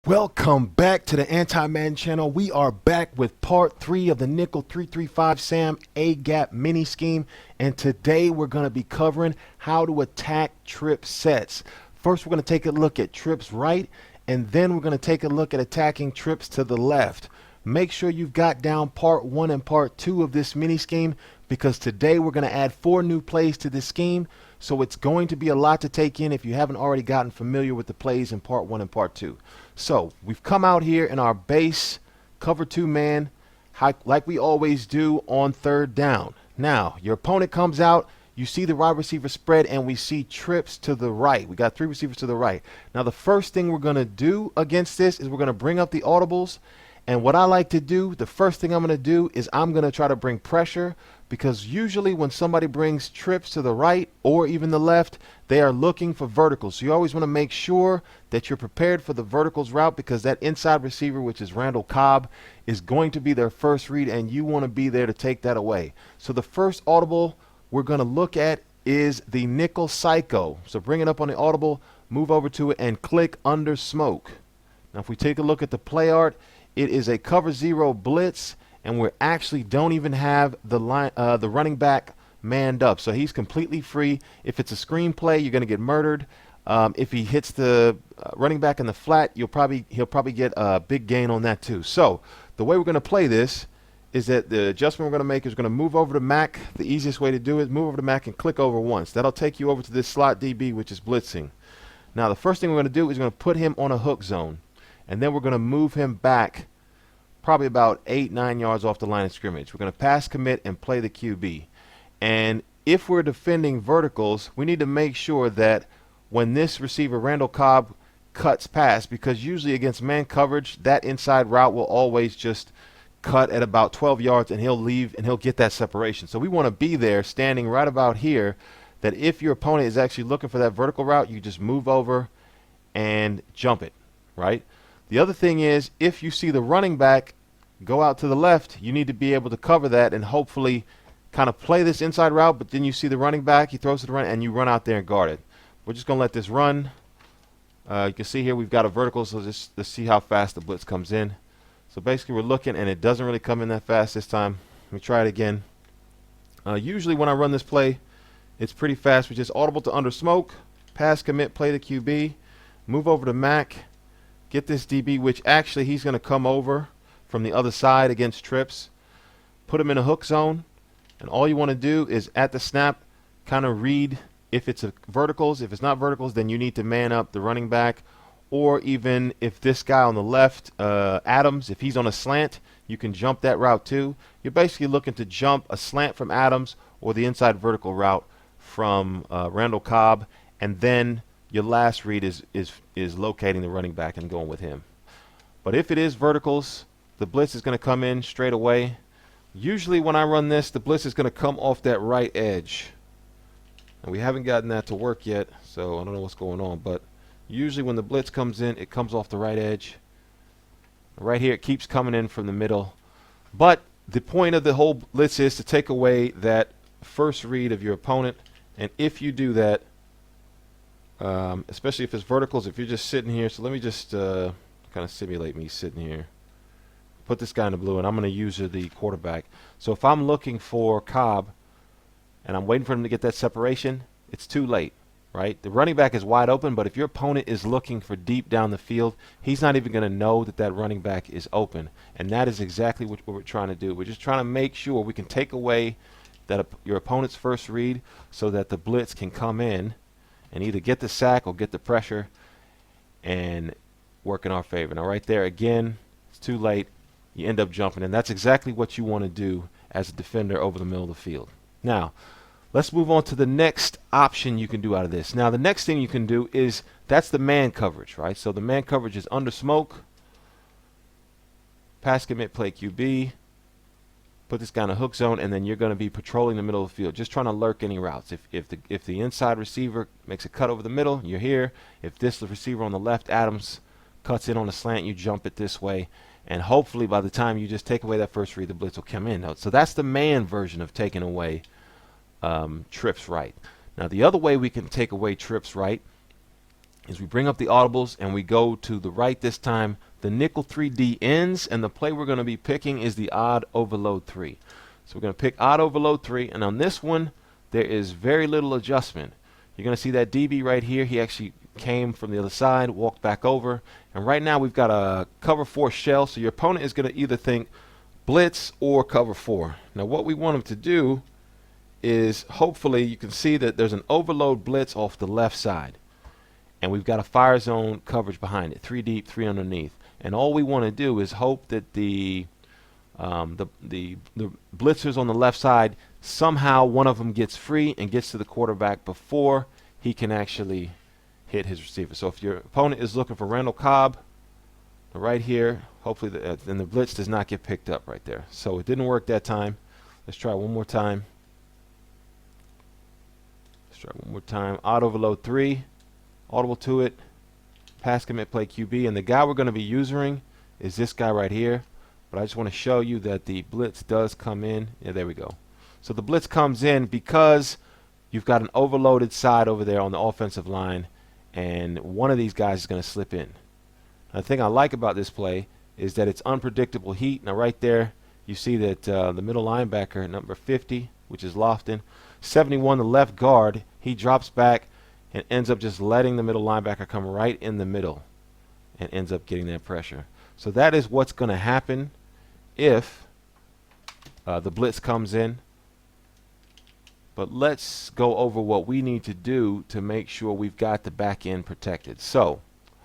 Welcome back to the Anti Madden channel. We are back with part 3 of the nickel 335 Sam A-gap mini scheme, and today we're going to be covering how to attack trip sets. First, we're going to take a look at trips right, and then we're going to take a look at attacking trips to the left. Make sure you've got down part 1 and part 2 of this mini scheme, because today we're going to add 4 new plays to this scheme. So it's going to be a lot to take in if you haven't already gotten familiar with the plays in part 1 and part 2. So we've come out here in our base cover 2 man like we always do on third down. Now your opponent comes out, you see the wide receiver spread, and we see trips to the right. We got 3 receivers to the right. Now the first thing we're going to do against this is we're going to bring up the audibles. And what I like to do, the first thing I'm going to do is I'm going to try to bring pressure, because usually when somebody brings trips to the right or even the left, they are looking for verticals. So you always want to make sure that you're prepared for the verticals route, because that inside receiver, which is Randall Cobb, is going to be their first read, and you want to be there to take that away. So the first audible we're going to look at is the nickel psycho. So bring it up on the audible, move over to it, and click under smoke. Now if we take a look at the play art, it is a cover 0 blitz, and we actually don't even have the running back manned up, so he's completely free. If it's a screen play, you're going to get murdered. If he hits the running back in the flat, he'll probably get a big gain on that too. So the way we're going to play this is that the adjustment we're going to make is we're going to move over to Mac. The easiest way to do it is move over to Mac and click over once. That'll take you over to this slot DB, which is blitzing. Now the first thing we're going to do is we're going to put him on a hook zone, and then we're going to move him back probably about 8-9 yards off the line of scrimmage. We're going to pass commit and play the QB. And if we're defending verticals, we need to make sure that when this receiver, Randall Cobb, cuts past, because usually against man coverage, that inside route will always just cut at about 12 yards, and he'll leave and he'll get that separation. So we want to be there standing right about here, that if your opponent is actually looking for that vertical route, you just move over and jump it, right? The other thing is, if you see the running back go out to the left, you need to be able to cover that and hopefully kind of play this inside route, but then you see the running back, he throws to the run, and you run out there and guard it. We're just going to let this run. You can see here we've got a vertical, so just let's see how fast the blitz comes in. So basically we're looking, and it doesn't really come in that fast this time. Let me try it again. Usually when I run this play, it's pretty fast. We just audible to under smoke, pass commit, play the QB, move over to Mac, get this DB, which actually he's going to come over from the other side against trips, put him in a hook zone, and all you want to do is at the snap kind of read if it's verticals. If it's not verticals, then you need to man up the running back, or even if this guy on the left, Adams, if he's on a slant, you can jump that route too. You're basically looking to jump a slant from Adams or the inside vertical route from Randall Cobb, and then your last read is locating the running back and going with him. But if it is verticals, the blitz is going to come in straight away. Usually when I run this, the blitz is going to come off that right edge. And we haven't gotten that to work yet, so I don't know what's going on. But usually when the blitz comes in, it comes off the right edge. Right here, it keeps coming in from the middle. But the point of the whole blitz is to take away that first read of your opponent. And if you do that, especially if it's verticals, if you're just sitting here, so let me just kind of simulate me sitting here. Put this guy in the blue, and I'm going to use the quarterback. So if I'm looking for Cobb and I'm waiting for him to get that separation, it's too late, right? The running back is wide open, but if your opponent is looking for deep down the field, he's not even going to know that that running back is open. And that is exactly what we're trying to do. We're just trying to make sure we can take away that your opponent's first read so that the blitz can come in and either get the sack or get the pressure and work in our favor. Now right there, again, it's too late. You end up jumping, and that's exactly what you want to do as a defender over the middle of the field. Now, let's move on to the next option you can do out of this. Now, the next thing you can do is, that's the man coverage, right? So the man coverage is under smoke, pass commit, play QB, put this guy in a hook zone, and then you're going to be patrolling the middle of the field, just trying to lurk any routes. If the inside receiver makes a cut over the middle, you're here. If this receiver on the left, Adams, cuts in on a slant, you jump it this way. And hopefully by the time you just take away that first read, the blitz will come in. So that's the man version of taking away trips right. Now the other way we can take away trips right is we bring up the audibles and we go to the right this time. The nickel 3D ends, and the play we're going to be picking is the odd overload 3. So we're going to pick odd overload 3, and on this one, there is very little adjustment. You're going to see that DB right here. He actually came from the other side, walked back over, and right now we've got a cover 4 shell, so your opponent is going to either think blitz or cover 4. Now what we want him to do is, hopefully you can see that there's an overload blitz off the left side, and we've got a fire zone coverage behind it, 3 deep, 3 underneath. And all we want to do is hope that the blitzers on the left side, somehow one of them gets free and gets to the quarterback before he can actually hit his receiver. So if your opponent is looking for Randall Cobb right here, hopefully then the blitz does not get picked up right there. So it didn't work that time. Let's try one more time. Let's try one more time. Odd overload 3, audible to it, pass commit play QB, and the guy we're going to be using is this guy right here. But I just want to show you that the blitz does come in. Yeah, there we go. So the blitz comes in because you've got an overloaded side over there on the offensive line, and one of these guys is going to slip in. The thing I like about this play is that it's unpredictable heat. Now right there you see that the middle linebacker, number 50, which is Lofton, 71, the left guard, he drops back and ends up just letting the middle linebacker come right in the middle and ends up getting that pressure. So that is what's going to happen if the blitz comes in. But let's go over what we need to do to make sure we've got the back end protected. So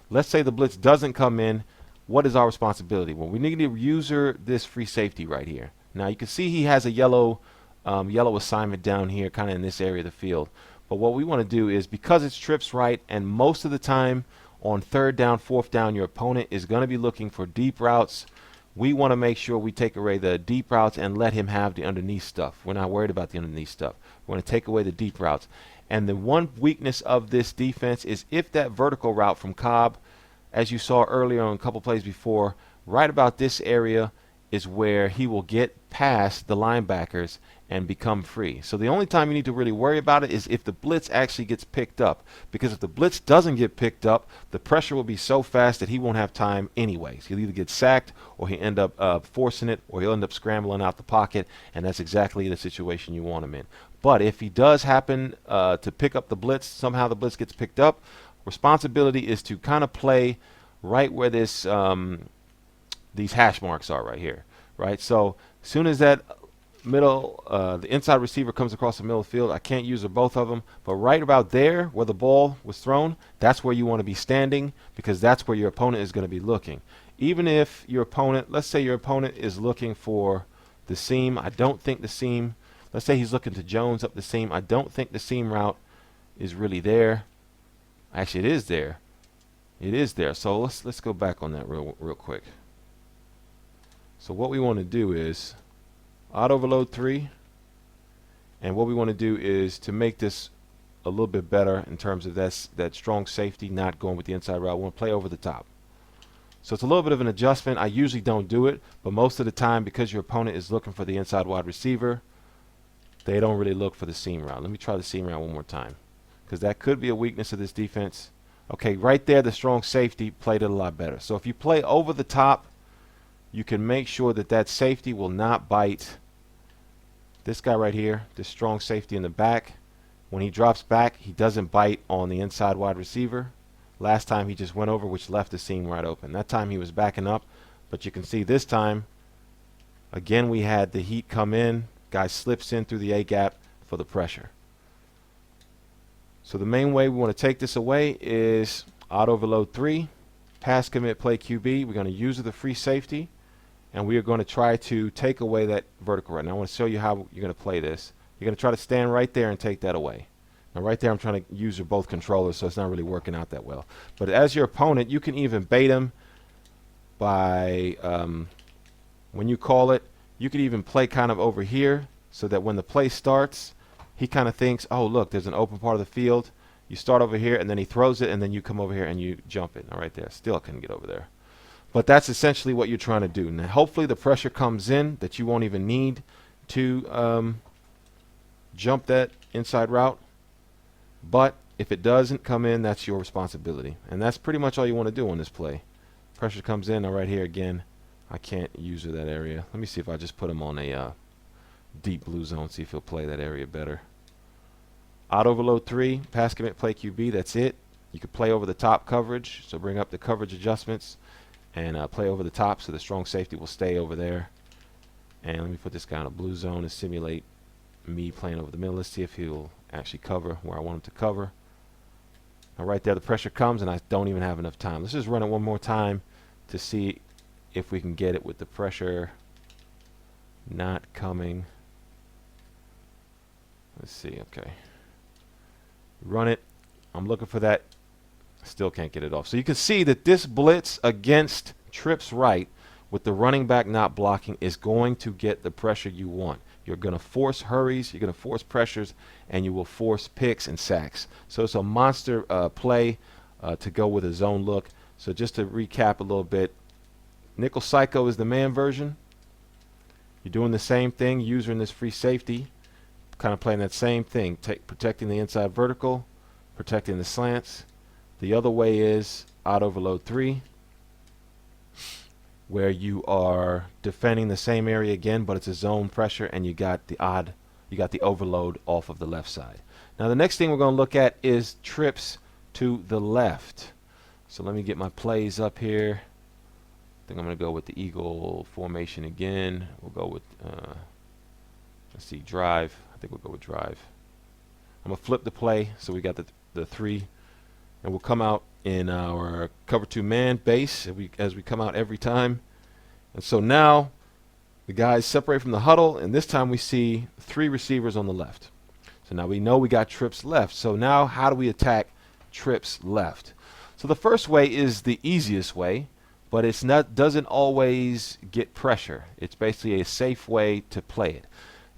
let's say the blitz doesn't come in. What is our responsibility? Well, we need to user this free safety right here. Now you can see he has a yellow assignment down here, kind of in this area of the field. But what we want to do is, because it's trips right, and most of the time on 3rd down, 4th down, your opponent is going to be looking for deep routes. We want to make sure we take away the deep routes and let him have the underneath stuff. We're not worried about the underneath stuff. We're going to take away the deep routes. And the one weakness of this defense is if that vertical route from Cobb, as you saw earlier on a couple plays before, right about this area is where he will get past the linebackers and become free. So the only time you need to really worry about it is if the blitz actually gets picked up, because if the blitz doesn't get picked up, the pressure will be so fast that he won't have time anyways. He'll either get sacked, or he'll end up forcing it, or he'll end up scrambling out the pocket, and that's exactly the situation you want him in. But if he does happen to pick up the blitz, somehow the blitz gets picked up, responsibility is to kind of play right where this these hash marks are right here, right? So as soon as that the inside receiver comes across the middle of the field, I can't use both of them, but right about there where the ball was thrown, that's where you want to be standing, because that's where your opponent is going to be looking. Even if your opponent, let's say your opponent is looking for the seam, I don't think the seam, let's say he's looking to Jones up the seam, I don't think the seam route is really there. Actually, it is there. It is there. So let's go back on that real quick. So what we want to do is odd overload 3, and what we want to do is to make this a little bit better in terms of that strong safety not going with the inside route. We want to play over the top. So it's a little bit of an adjustment. I usually don't do it, but most of the time, because your opponent is looking for the inside wide receiver, they don't really look for the seam route. Let me try the seam route one more time, because that could be a weakness of this defense. Okay, right there, the strong safety played it a lot better. So if you play over the top, you can make sure that that safety will not bite this guy right here, this strong safety in the back. When he drops back, he doesn't bite on the inside wide receiver. Last time he just went over, which left the seam right open. That time he was backing up, but you can see this time, again, we had the heat come in. Guy slips in through the A-gap for the pressure. So the main way we want to take this away is odd overload 3, pass commit play QB. We're going to use the free safety, and we are going to try to take away that vertical route. Now I want to show you how you're going to play this. You're going to try to stand right there and take that away. Now right there I'm trying to use both controllers, so it's not really working out that well. But as your opponent, you can even bait him by, when you call it, you could even play kind of over here so that when the play starts, he kind of thinks, oh, look, there's an open part of the field. You start over here, and then he throws it, and then you come over here and you jump it. All right there. Still couldn't get over there. But that's essentially what you're trying to do. Now, hopefully the pressure comes in that you won't even need to jump that inside route. But If it doesn't come in, that's your responsibility. And that's pretty much all you want to do on this play. Pressure comes in. Now right here again, I can't use that area. Let me see if I just put him on a deep blue zone, see if he'll play that area better. Odd overload 3, pass commit play QB, that's it. You could play over the top coverage, so bring up the coverage adjustments and play over the top so the strong safety will stay over there. And let me put this guy in a blue zone to simulate me playing over the middle. Let's see if he'll actually cover where I want him to cover. Now right there the pressure comes and I don't even have enough time. Let's just run it one more time to see if we can get it with the pressure not coming. Let's see, okay. Run it. I'm looking for that. Still can't get it off. So you can see that this blitz against trips right with the running back not blocking is going to get the pressure you want. You're going to force hurries, you're going to force pressures, and you will force picks and sacks. So it's a monster play to go with a zone look. So just to recap a little bit, Nickel Psycho is the man version. You're doing the same thing, user in this free safety, kind of playing that same thing, protecting the inside vertical, protecting the slants. The other way is odd overload 3, where you are defending the same area again, but it's a zone pressure, and you got the overload off of the left side. Now the next thing we're going to look at is trips to the left. So let me get my plays up here. I think I'm going to go with the eagle formation again. We'll go with let's see, drive. I think we'll go with drive. I'm going to flip the play, so we got the 3. And we'll come out in our cover 2 man base as we come out every time. And so now the guys separate from the huddle, and this time we see 3 receivers on the left. So now we know we got trips left. So now how do we attack trips left? So the first way is the easiest way, but it's not, doesn't always get pressure. It's basically a safe way to play it.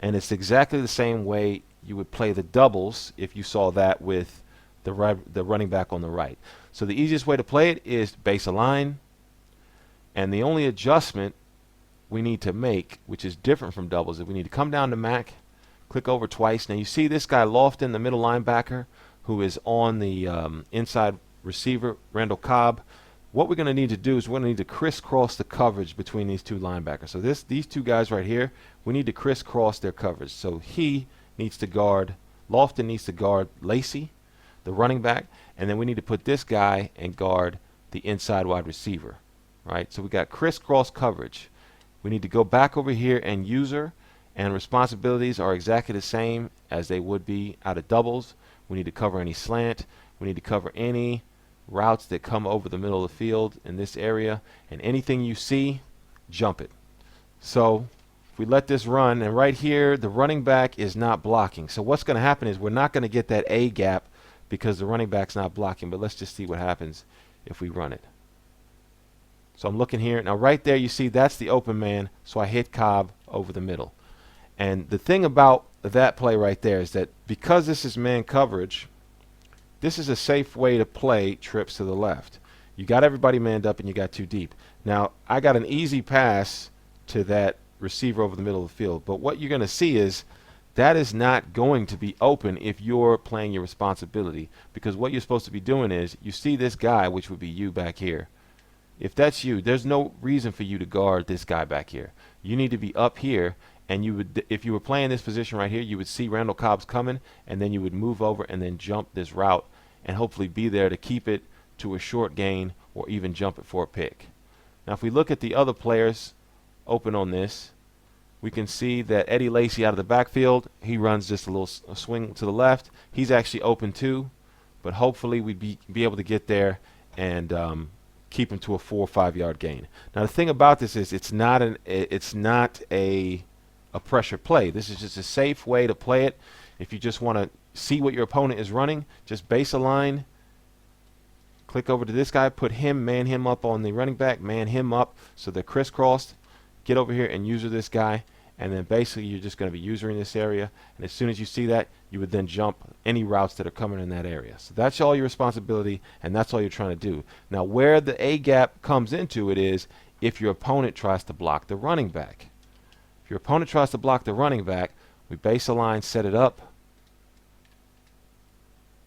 And it's exactly the same way you would play the doubles if you saw that with the running back on the right. So the easiest way to play it is base align, and the only adjustment we need to make, which is different from doubles, is we need to come down to Mac, click over twice. Now you see this guy Lofton, the middle linebacker, who is on the inside receiver, Randall Cobb. What we're going to need to do is we're going to need to crisscross the coverage between these 2 linebackers. So these 2 guys right here, we need to crisscross their coverage. So he needs to guard, Lofton needs to guard Lacey, the running back, and then we need to put this guy and guard the inside wide receiver, right? So we got crisscross coverage. We need to go back over here, and user and responsibilities are exactly the same as they would be out of doubles. We need to cover any slant. We need to cover any routes that come over the middle of the field in this area, and anything you see, jump it. So if we let this run, and right here the running back is not blocking. So what's going to happen is we're not going to get that A gap because the running back's not blocking, but let's just see what happens if we run it. So I'm looking here. Now right there you see that's the open man, so I hit Cobb over the middle. And the thing about that play right there is that because this is man coverage, this is a safe way to play trips to the left. You got everybody manned up and you got 2 deep. Now I got an easy pass to that receiver over the middle of the field, but what you're going to see is that is not going to be open if you're playing your responsibility, because what you're supposed to be doing is you see this guy, which would be you back here. If that's you, there's no reason for you to guard this guy back here. You need to be up here, and you would, if you were playing this position right here, you would see Randall Cobb's coming, and then you would move over and then jump this route and hopefully be there to keep it to a short gain or even jump it for a pick. Now if we look at the other players open on this, we can see that Eddie Lacy out of the backfield, he runs just a little swing to the left. He's actually open too, but hopefully we'd be able to get there and keep him to a 4 or 5 yard gain. Now the thing about this is it's not a pressure play. This is just a safe way to play it. If you just want to see what your opponent is running, just base align, click over to this guy, put him, man him up on the running back, man him up so they're crisscrossed. Get over here and user this guy, and then basically you're just going to be usering this area, and as soon as you see that, you would then jump any routes that are coming in that area. So that's all your responsibility, and that's all you're trying to do. Now where the A gap comes into it is if your opponent tries to block the running back. If your opponent tries to block the running back, we base align, set it up,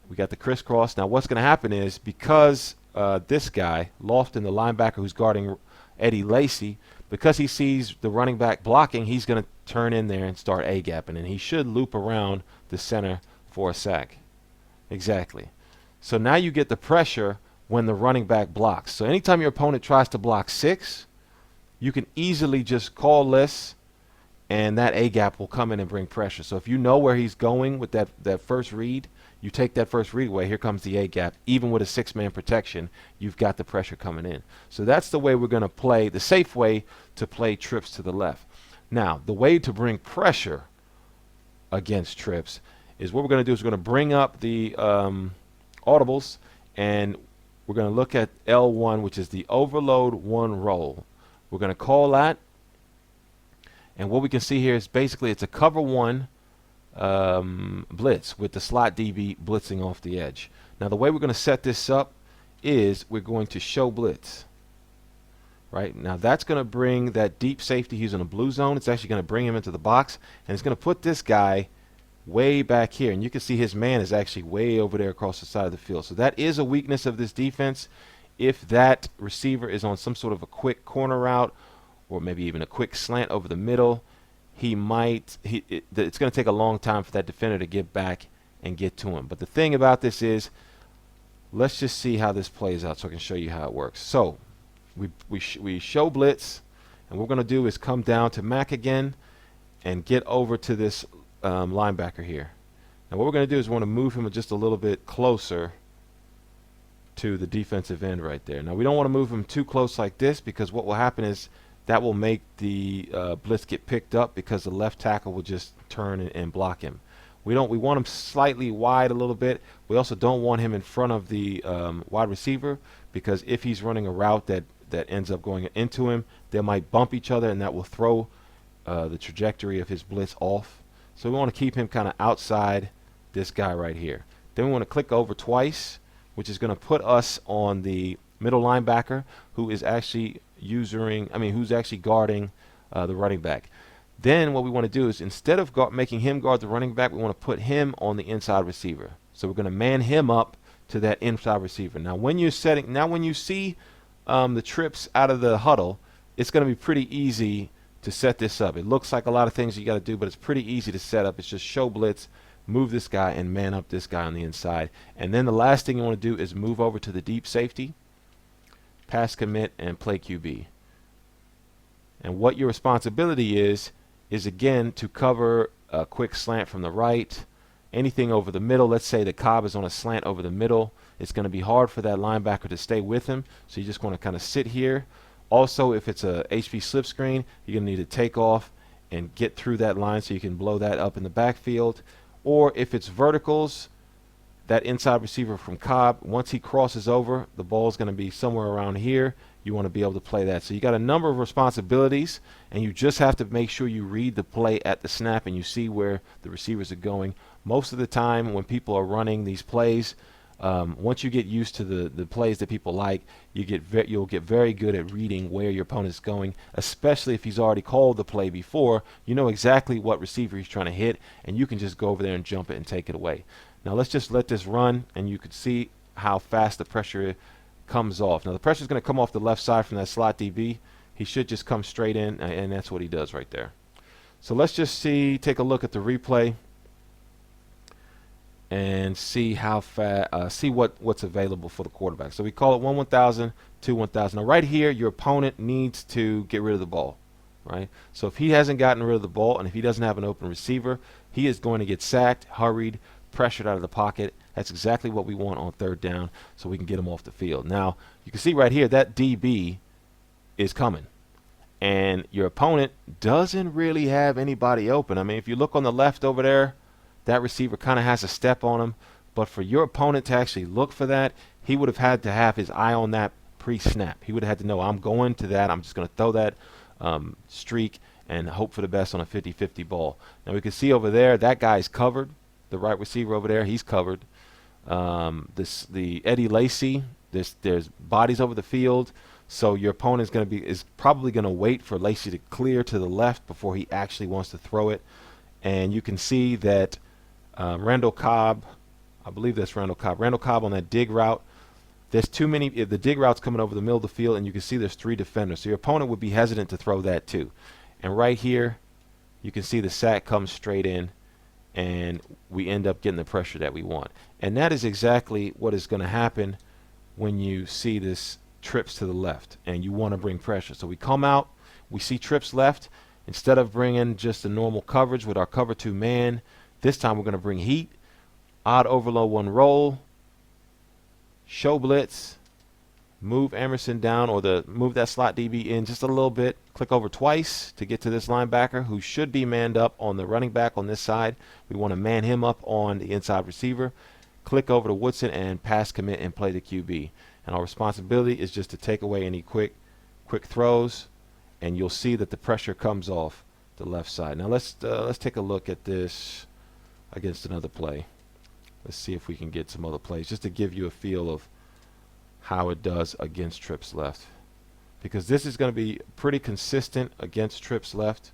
We got the crisscross. Now what's going to happen is, because this guy, Lofton, the linebacker who's guarding Eddie Lacy, because he sees the running back blocking, he's going to turn in there and start A-gapping, and he should loop around the center for a sack. Exactly. So now you get the pressure when the running back blocks. So anytime your opponent tries to block 6, you can easily just call this, and that A-gap will come in and bring pressure. So if you know where he's going with that first read, you take that first read away, here comes the A-gap. Even with a 6-man protection, you've got the pressure coming in. So that's the way we're going to play, the safe way to play trips to the left. Now, the way to bring pressure against trips is, what we're going to do is we're going to bring up the audibles, and we're going to look at L1, which is the overload 1 roll. We're going to call that, and what we can see here is basically it's a cover 1 blitz with the slot DB blitzing off the edge. Now the way we're going to set this up is we're going to show blitz. Right now, that's going to bring that deep safety. He's in a blue zone. It's actually going to bring him into the box, and it's going to put this guy way back here, and you can see his man is actually way over there across the side of the field. So that is a weakness of this defense. If that receiver is on some sort of a quick corner route, or maybe even a quick slant over the middle, it's going to take a long time for that defender to get back and get to him. But the thing about this is, let's just see how this plays out so I can show you how it works. So we show blitz, and what we're going to do is come down to Mac again and get over to this linebacker here. Now what we're going to do is we want to move him just a little bit closer to the defensive end right there. Now we don't want to move him too close like this, because what will happen is that will make the blitz get picked up, because the left tackle will just turn and block him. We want him slightly wide a little bit. We also don't want him in front of the wide receiver, because if he's running a route that ends up going into him, they might bump each other, and that will throw the trajectory of his blitz off. So we want to keep him kind of outside this guy right here. Then we want to click over twice, which is going to put us on the middle linebacker, who is actually who's actually guarding the running back. Then what we want to do is, instead of making him guard the running back, we want to put him on the inside receiver. So we're going to man him up to that inside receiver. Now when you see the trips out of the huddle, it's going to be pretty easy to set this up. It looks like a lot of things you got to do, but it's pretty easy to set up. It's just show blitz, move this guy, and man up this guy on the inside. And then the last thing you want to do is move over to the deep safety, pass commit, and play QB. And what your responsibility is again to cover a quick slant from the right, anything over the middle. Let's say the Cobb is on a slant over the middle. It's going to be hard for that linebacker to stay with him, so you just want to kind of sit here. Also, if it's a HP slip screen, you're going to need to take off and get through that line so you can blow that up in the backfield. Or if it's verticals, that inside receiver from Cobb, once he crosses over, the ball is going to be somewhere around here. You want to be able to play that. So you got a number of responsibilities, and you just have to make sure you read the play at the snap and you see where the receivers are going. Most of the time when people are running these plays, once you get used to the plays that people like, you'll get very good at reading where your opponent's going, especially if he's already called the play before. You know exactly what receiver he's trying to hit, and you can just go over there and jump it and take it away. Now let's just let this run, and you can see how fast the pressure comes off. Now the pressure is going to come off the left side from that slot DB. He should just come straight in, and that's what he does right there. So let's just take a look at the replay and see how fast, see what's available for the quarterback. So we call it 1-1000, 2-1000. Now right here, your opponent needs to get rid of the ball, right? So if he hasn't gotten rid of the ball, and if he doesn't have an open receiver, he is going to get sacked, hurried, pressured out of the pocket. That's exactly what we want on third down, so we can get him off the field. Now you can see right here that DB is coming, and your opponent doesn't really have anybody open. I mean, if you look on the left over there, that receiver kind of has a step on him, but for your opponent to actually look for that, he would have had to have his eye on that pre-snap. He would have had to know, I'm going to that, I'm just going to throw that streak and hope for the best on a 50-50 ball. Now we can see over there, that guy's covered. The right receiver over there, he's covered. The Eddie Lacy, there's bodies over the field, so your opponent is probably going to wait for Lacy to clear to the left before he actually wants to throw it. And you can see that Randall Cobb, I believe that's Randall Cobb. Randall Cobb on that dig route. There's too many. The dig route's coming over the middle of the field, and you can see there's 3 defenders. So your opponent would be hesitant to throw that too. And right here, you can see the sack comes straight in, and we end up getting the pressure that we want. And that is exactly what is going to happen when you see this trips to the left, and you want to bring pressure. So we come out, we see trips left. Instead of bringing just a normal coverage with our cover 2 man, this time we're going to bring heat, odd overload 1 roll, show blitz, move Emerson down, or move that slot DB in just a little bit. Click over twice to get to this linebacker who should be manned up on the running back on this side. We want to man him up on the inside receiver. Click over to Woodson and pass commit and play the QB. And our responsibility is just to take away any quick throws, and you'll see that the pressure comes off the left side. Now let's take a look at this against another play. Let's see if we can get some other plays just to give you a feel of how it does against trips left, because this is going to be pretty consistent against trips left.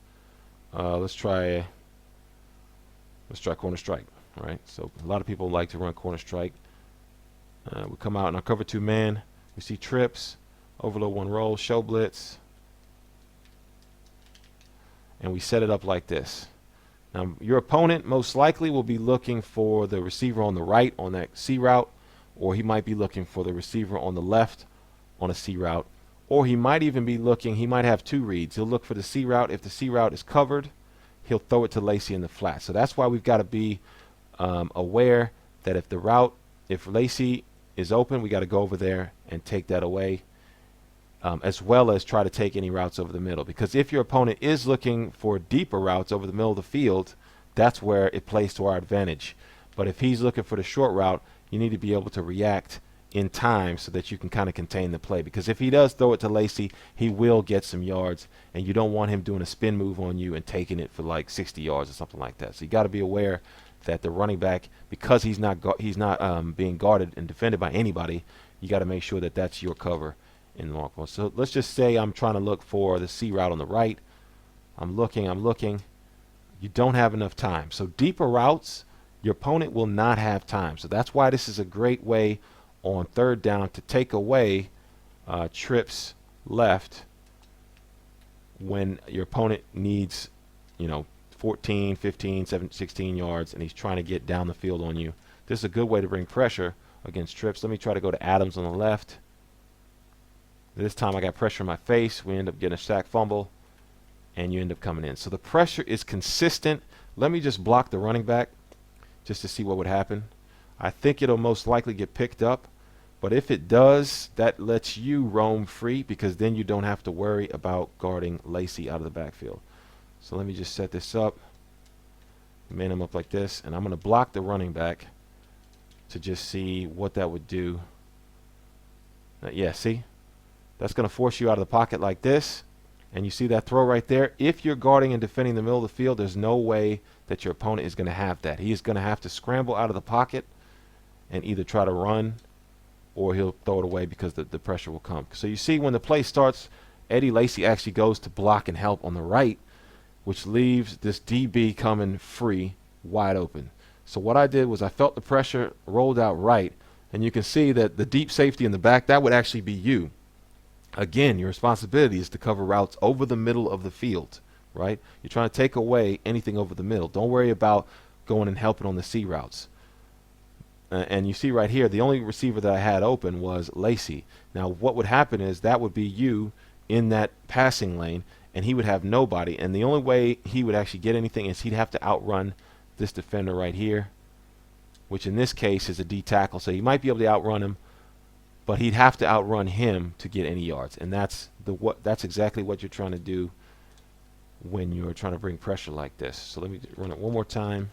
Let's try corner strike. All right, so a lot of people like to run corner strike. We come out in our cover 2 man. We see trips, overload 1 roll, show blitz, and we set it up like this. Now your opponent most likely will be looking for the receiver on the right on that C route, or he might be looking for the receiver on the left on a C route, or he might even be looking, he might have 2 reads. He'll look for the C route. If the C route is covered, he'll throw it to Lacey in the flat. So that's why we've got to be aware that if Lacey is open, we got to go over there and take that away, as well as try to take any routes over the middle. Because if your opponent is looking for deeper routes over the middle of the field, that's where it plays to our advantage. But if he's looking for the short route, you need to be able to react in time so that you can kind of contain the play. Because if he does throw it to Lacey, he will get some yards, and you don't want him doing a spin move on you and taking it for like 60 yards or something like that. So you got to be aware that the running back, because he's not being guarded and defended by anybody, you got to make sure that that's your cover in the long ball. So let's just say I'm trying to look for the C route on the right. I'm looking. You don't have enough time. So deeper routes, your opponent will not have time. So that's why this is a great way on 3rd down to take away trips left when your opponent needs, 14, 15, 17, 16 yards, and he's trying to get down the field on you. This is a good way to bring pressure against trips. Let me try to go to Adams on the left. This time I got pressure in my face. We end up getting a sack fumble, and you end up coming in. So the pressure is consistent. Let me just block the running back just to see what would happen. I think it'll most likely get picked up, but if it does, that lets you roam free, because then you don't have to worry about guarding Lacey out of the backfield. So let me just set this up, man him up like this, and I'm going to block the running back to just see what that would do. Yeah, see? That's going to force you out of the pocket like this, and you see that throw right there. If you're guarding and defending the middle of the field, there's no way that your opponent is going to have that. He is going to have to scramble out of the pocket and either try to run, or he'll throw it away because the pressure will come. So you see when the play starts, Eddie Lacy actually goes to block and help on the right, which leaves this DB coming free, wide open. So what I did was I felt the pressure, rolled out right, and you can see that the deep safety in the back, that would actually be you. Again, your responsibility is to cover routes over the middle of the field, right? You're trying to take away anything over the middle. Don't worry about going and helping on the C routes. And you see right here, the only receiver that I had open was Lacey. Now what would happen is that would be you in that passing lane, and he would have nobody. And the only way he would actually get anything is he'd have to outrun this defender right here, which in this case is a D tackle. So he might be able to outrun him, but he'd have to outrun him to get any yards. And that's exactly what you're trying to do when you're trying to bring pressure like this. So let me run it one more time.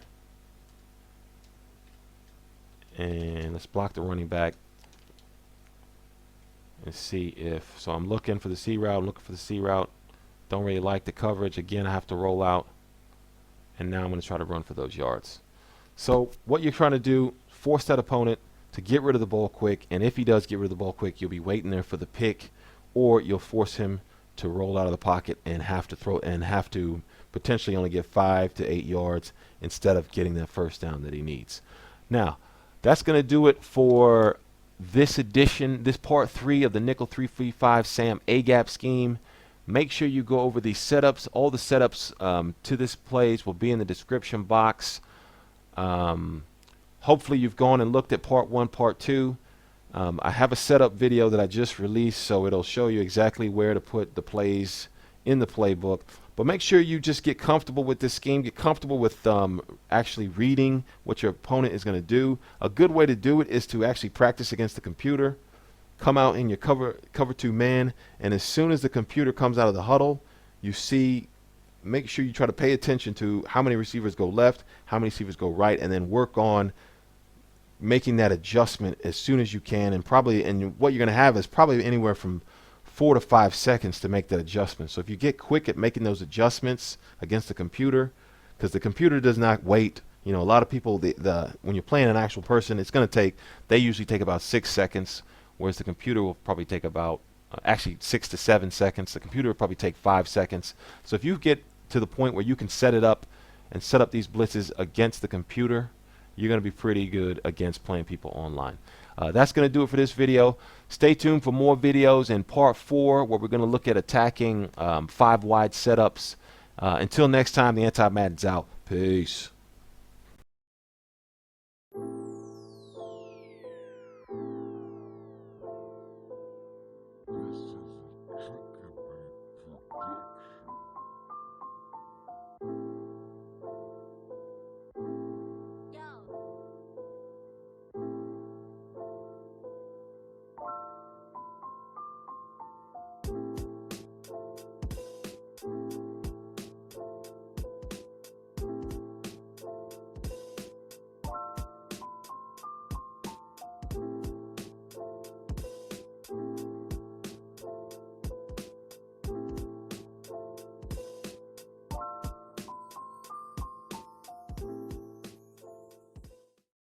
And let's block the running back and see if, so I'm looking for the C route, I'm looking for the C route. Don't really like the coverage. Again, I have to roll out. And now I'm going to try to run for those yards. So what you're trying to do, force that opponent to get rid of the ball quick. And if he does get rid of the ball quick, you'll be waiting there for the pick, or you'll force him to roll out of the pocket and have to throw and have to potentially only get 5 to 8 yards instead of getting that first down that he needs. Now, That's going to do it for this edition, this part 3 of the nickel 335 Sam A-gap scheme. Make sure you go over the setups. All the setups to this plays will be in the description box. Hopefully you've gone and looked at part 1, part 2. I have a setup video that I just released, so it'll show you exactly where to put the plays in the playbook. But make sure you just get comfortable with this scheme, get comfortable with actually reading what your opponent is going to do. A good way to do it is to actually practice against the computer. Come out in your cover 2 man, and as soon as the computer comes out of the huddle, you see, make sure you try to pay attention to how many receivers go left, how many receivers go right, and then work on making that adjustment as soon as you can. And what you're going to have is probably anywhere from 4 to 5 seconds to make that adjustment. So if you get quick at making those adjustments against the computer, because the computer does not wait. You know, a lot of people, when you're playing an actual person, they usually take about 6 seconds, whereas the computer will probably take about actually 6 to 7 seconds. The computer will probably take 5 seconds. So if you get to the point where you can set it up and set up these blitzes against the computer, you're going to be pretty good against playing people online. That's going to do it for this video. Stay tuned for more videos in part 4, where we're going to look at attacking 5 wide setups. Until next time, the Anti Madden's out. Peace.